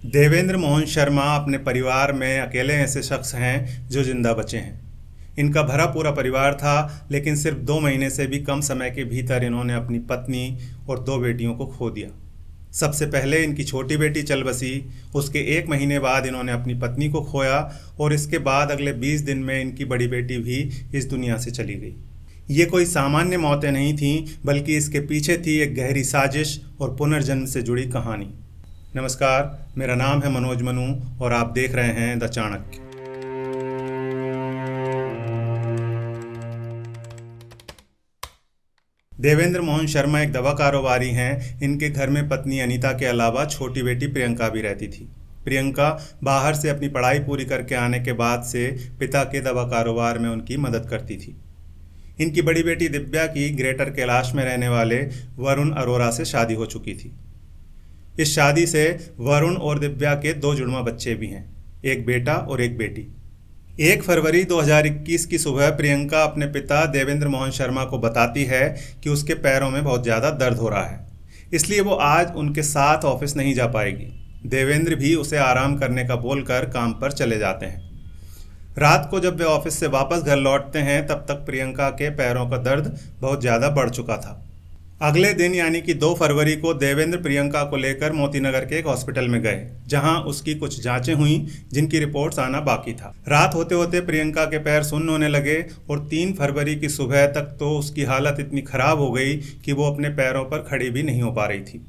देवेंद्र मोहन शर्मा अपने परिवार में अकेले ऐसे शख्स हैं जो जिंदा बचे हैं। इनका भरा पूरा परिवार था, लेकिन सिर्फ 2 महीने से भी कम समय के भीतर इन्होंने अपनी पत्नी और 2 बेटियों को खो दिया। सबसे पहले इनकी छोटी बेटी चल बसी, उसके 1 महीने बाद इन्होंने अपनी पत्नी को खोया और इसके बाद अगले 20 दिन में इनकी बड़ी बेटी भी इस दुनिया से चली गई। ये कोई सामान्य मौतें नहीं थीं, बल्कि इसके पीछे थी एक गहरी साजिश और पुनर्जन्म से जुड़ी कहानी। नमस्कार, मेरा नाम है मनोज मनु और आप देख रहे हैं द चाणक्य। देवेंद्र मोहन शर्मा एक दवा कारोबारी हैं। इनके घर में पत्नी अनीता के अलावा छोटी बेटी प्रियंका भी रहती थी। प्रियंका बाहर से अपनी पढ़ाई पूरी करके आने के बाद से पिता के दवा कारोबार में उनकी मदद करती थी। इनकी बड़ी बेटी दिव्या की ग्रेटर कैलाश में रहने वाले वरुण अरोरा से शादी हो चुकी थी। इस शादी से वरुण और दिव्या के 2 जुड़वा बच्चे भी हैं, एक बेटा और एक बेटी। 1 फरवरी 2021 की सुबह प्रियंका अपने पिता देवेंद्र मोहन शर्मा को बताती है कि उसके पैरों में बहुत ज़्यादा दर्द हो रहा है, इसलिए वो आज उनके साथ ऑफिस नहीं जा पाएगी। देवेंद्र भी उसे आराम करने का बोलकर काम पर चले जाते हैं। रात को जब वे ऑफिस से वापस घर लौटते हैं, तब तक प्रियंका के पैरों का दर्द बहुत ज़्यादा बढ़ चुका था। अगले दिन यानी कि 2 फरवरी को देवेंद्र प्रियंका को लेकर मोतीनगर के एक हॉस्पिटल में गए, जहां उसकी कुछ जांचें हुई जिनकी रिपोर्ट्स आना बाकी था। रात होते होते प्रियंका के पैर सुन्न होने लगे और 3 फरवरी की सुबह तक तो उसकी हालत इतनी खराब हो गई कि वो अपने पैरों पर खड़ी भी नहीं हो पा रही थी।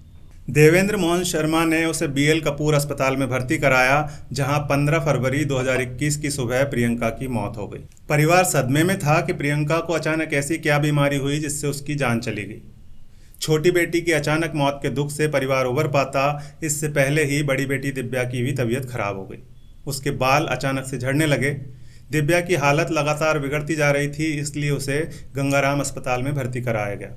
देवेंद्र मोहन शर्मा ने उसे बीएल कपूर अस्पताल में भर्ती कराया, जहां 15 फरवरी 2021 की सुबह प्रियंका की मौत हो गई। परिवार सदमे में था कि प्रियंका को अचानक ऐसी क्या बीमारी हुई जिससे उसकी जान चली गई। छोटी बेटी की अचानक मौत के दुख से परिवार उबर पाता, इससे पहले ही बड़ी बेटी दिव्या की भी तबीयत खराब हो गई। उसके बाल अचानक से झड़ने लगे। दिव्या की हालत लगातार बिगड़ती जा रही थी, इसलिए उसे गंगाराम अस्पताल में भर्ती कराया गया।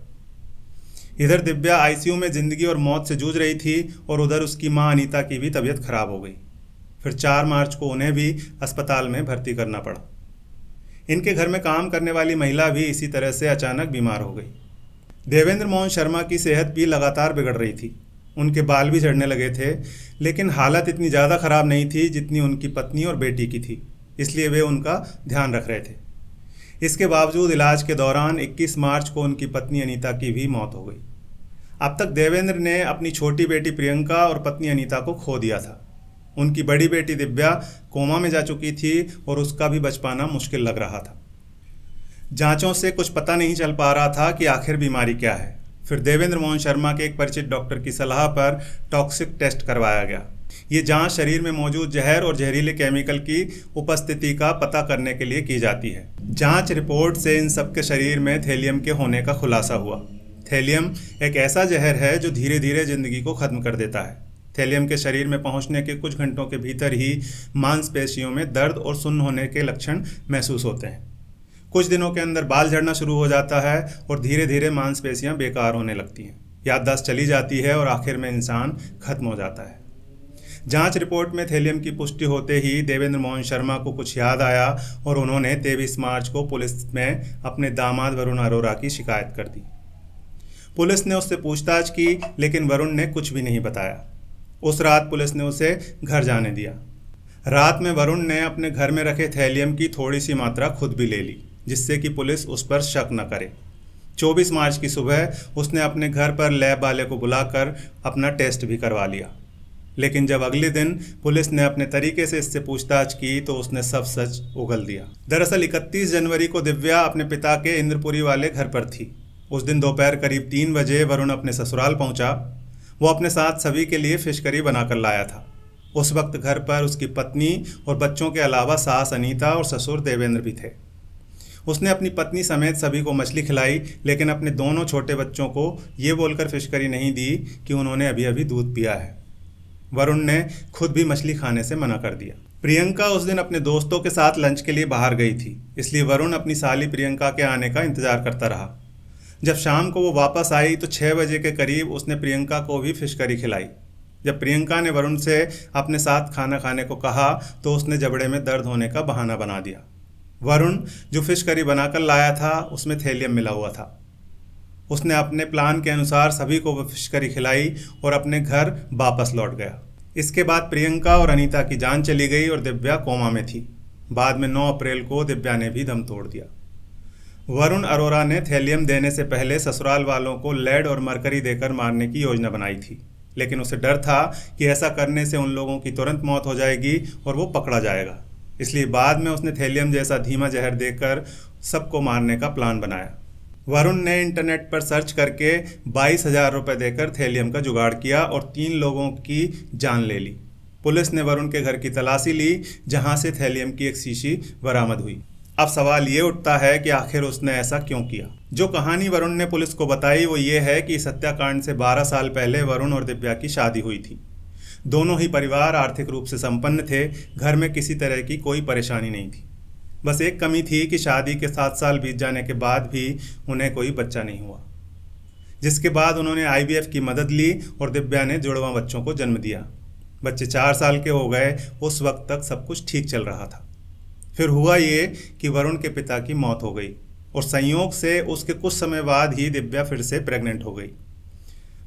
इधर दिव्या आईसीयू में जिंदगी और मौत से जूझ रही थी और उधर उसकी मां अनीता की भी तबीयत खराब हो गई। फिर 4 मार्च को उन्हें भी अस्पताल में भर्ती करना पड़ा। इनके घर में काम करने वाली महिला भी इसी तरह से अचानक बीमार हो गई। देवेंद्र मोहन शर्मा की सेहत भी लगातार बिगड़ रही थी। उनके बाल भी झड़ने लगे थे, लेकिन हालत इतनी ज़्यादा ख़राब नहीं थी जितनी उनकी पत्नी और बेटी की थी, इसलिए वे उनका ध्यान रख रहे थे। इसके बावजूद इलाज के दौरान 21 मार्च को उनकी पत्नी अनीता की भी मौत हो गई। अब तक देवेंद्र ने अपनी छोटी बेटी प्रियंका और पत्नी अनीता को खो दिया था। उनकी बड़ी बेटी दिव्या कोमा में जा चुकी थी और उसका भी बच पाना मुश्किल लग रहा था। जांचों से कुछ पता नहीं चल पा रहा था कि आखिर बीमारी क्या है। फिर देवेंद्र मोहन शर्मा के एक परिचित डॉक्टर की सलाह पर टॉक्सिक टेस्ट करवाया गया। ये जांच शरीर में मौजूद जहर और जहरीले केमिकल की उपस्थिति का पता करने के लिए की जाती है। जांच रिपोर्ट से इन सबके शरीर में थैलियम के होने का खुलासा हुआ। थैलियम एक ऐसा जहर है जो धीरे धीरे जिंदगी को खत्म कर देता है। थैलियम के शरीर में पहुंचने के कुछ घंटों के भीतर ही मांसपेशियों में दर्द और सुन्न होने के लक्षण महसूस होते हैं। कुछ दिनों के अंदर बाल झड़ना शुरू हो जाता है और धीरे धीरे मांसपेशियां बेकार होने लगती हैं। याददाश्त चली जाती है और आखिर में इंसान खत्म हो जाता है। जांच रिपोर्ट में थैलियम की पुष्टि होते ही देवेंद्र मोहन शर्मा को कुछ याद आया और उन्होंने 23 मार्च को पुलिस में अपने दामाद वरुण अरोरा की शिकायत कर दी। पुलिस ने उससे पूछताछ की, लेकिन वरुण ने कुछ भी नहीं बताया। उस रात पुलिस ने उसे घर जाने दिया। रात में वरुण ने अपने घर में रखे थैलियम की थोड़ी सी मात्रा खुद भी ले ली, जिससे कि पुलिस उस पर शक न करे। 24 मार्च की सुबह उसने अपने घर पर लैब वाले को बुलाकर अपना टेस्ट भी करवा लिया। लेकिन जब अगले दिन पुलिस ने अपने तरीके से इससे पूछताछ की तो उसने सब सच उगल दिया। दरअसल 31 जनवरी को दिव्या अपने पिता के इंद्रपुरी वाले घर पर थी। उस दिन दोपहर करीब 3 बजे वरुण अपने ससुराल पहुंचा। वो अपने साथ सभी के लिए फिश करी बनाकर लाया था। उस वक्त घर पर उसकी पत्नी और बच्चों के अलावा सास अनीता और ससुर देवेंद्र भी थे। उसने अपनी पत्नी समेत सभी को मछली खिलाई, लेकिन अपने दोनों छोटे बच्चों को ये बोलकर फिश करी नहीं दी कि उन्होंने अभी अभी दूध पिया है। वरुण ने खुद भी मछली खाने से मना कर दिया। प्रियंका उस दिन अपने दोस्तों के साथ लंच के लिए बाहर गई थी, इसलिए वरुण अपनी साली प्रियंका के आने का इंतजार करता रहा। जब शाम को वो वापस आई तो 6 बजे के करीब उसने प्रियंका को भी फिश करी खिलाई। जब प्रियंका ने वरुण से अपने साथ खाना खाने को कहा तो उसने जबड़े में दर्द होने का बहाना बना दिया। वरुण जो फिश करी बनाकर लाया था उसमें थैलियम मिला हुआ था। उसने अपने प्लान के अनुसार सभी को फिश करी खिलाई और अपने घर वापस लौट गया। इसके बाद प्रियंका और अनीता की जान चली गई और दिव्या कोमा में थी। बाद में 9 अप्रैल को दिव्या ने भी दम तोड़ दिया। वरुण अरोरा ने थैलियम देने से पहले ससुराल वालों को लेड और मरकरी देकर मारने की योजना बनाई थी, लेकिन उसे डर था कि ऐसा करने से उन लोगों की तुरंत मौत हो जाएगी और वो पकड़ा जाएगा। इसलिए बाद में उसने थैलियम जैसा धीमा जहर देकर सबको मारने का प्लान बनाया। वरुण ने इंटरनेट पर सर्च करके 22,000 रुपये देकर थैलियम का जुगाड़ किया और 3 लोगों की जान ले ली। पुलिस ने वरुण के घर की तलाशी ली, जहां से थैलियम की एक शीशी बरामद हुई। अब सवाल ये उठता है कि आखिर उसने ऐसा क्यों किया। जो कहानी वरुण ने पुलिस को बताई वो ये है कि इस हत्याकांड से 12 साल पहले वरुण और दिव्या की शादी हुई थी। दोनों ही परिवार आर्थिक रूप से संपन्न थे, घर में किसी तरह की कोई परेशानी नहीं थी। बस एक कमी थी कि शादी के 7 साल बीत जाने के बाद भी उन्हें कोई बच्चा नहीं हुआ, जिसके बाद उन्होंने IVF की मदद ली और दिव्या ने जुड़वा बच्चों को जन्म दिया। बच्चे 4 साल के हो गए। उस वक्त तक सब कुछ ठीक चल रहा था। फिर हुआ ये कि वरुण के पिता की मौत हो गई और संयोग से उसके कुछ समय बाद ही दिव्या फिर से प्रेग्नेंट हो गई।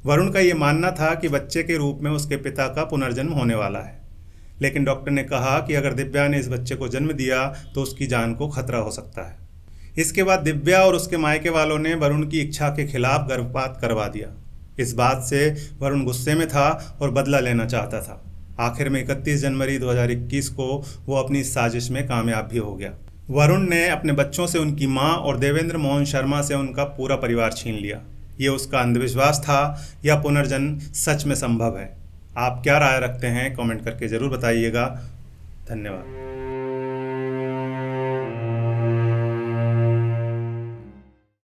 वरुण का ये मानना था कि बच्चे के रूप में उसके पिता का पुनर्जन्म होने वाला है, लेकिन डॉक्टर ने कहा कि अगर दिव्या ने इस बच्चे को जन्म दिया तो उसकी जान को खतरा हो सकता है। इसके बाद दिव्या और उसके मायके वालों ने वरुण की इच्छा के खिलाफ गर्भपात करवा दिया। इस बात से वरुण गुस्से में था और बदला लेना चाहता था। आखिर में 31 जनवरी 2021 को वो अपनी साजिश में कामयाब भी हो गया। वरुण ने अपने बच्चों से उनकी मां और देवेंद्र मोहन शर्मा से उनका पूरा परिवार छीन लिया। ये उसका अंधविश्वास था या पुनर्जन्म सच में संभव है? आप क्या राय रखते हैं? कमेंट करके ज़रूर बताइएगा। धन्यवाद।